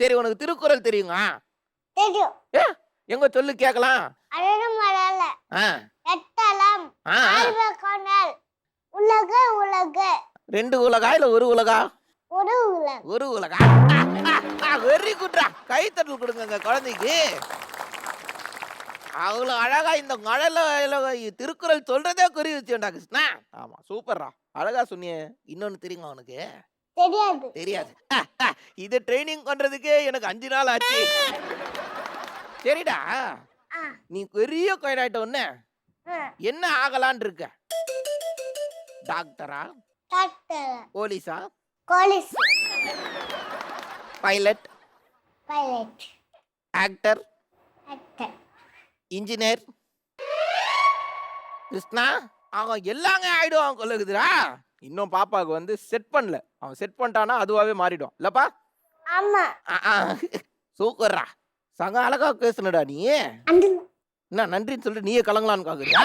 சரி உனக்கு திருக்குறள் தெரியுங்க? தெரியும். ஏ எங்க சொல்லு கேட்கலாம். அழகுமலர்ல ஆ எட்டலம் ஆ ஆ. ஆழ்வகோணல் உலக உலக 2 உலகா இல்ல 1 உலகா? ஒரு உலக. 1 உலகா? வெரி குட்ரா. கைத்தட்டல் கொடுங்க குழந்தைக்கு. அவ்வளோ அழகா இந்த மழல திருக்குறள் சொல்றதே குறி வச்சுடா கிருஷ்ணா. ஆமா சூப்பர்ரா. அழகா சொன்னியே. இன்னொன்னு தெரியுமா உனக்கு? தெரியாது. தெரியாது. இது ட்ரெய்னிங் பண்றதுக்கே எனக்கு 5 நாள் ஆச்சு. சரிடா. ஆ நீ பெரிய கோயிலாயிட்ட உடனே ஆ. என்ன ஆகலான்னு இருக்க? டாக்டரா? டாக்டர் போலீஸா? Police pilot? Pilot actor? Actor engineer? Krishna அவன் எல்லாங்க ஆயிடுவான் கொள்ளுகுதுடா. இன்னும் பாப்பாவுக்கு வந்து செட் பண்ணல. அவன் செட் பண்ணிட்டானா அதுவாவே மாறிடும் இல்லப்பா? ஆமா சூப்பர்ரா. சங்க அழகா பேசுனடா நீ. அந்த என்ன நன்றின்னு சொல்லிட்டு நீயே கலங்கலான்னு காக்குறியா?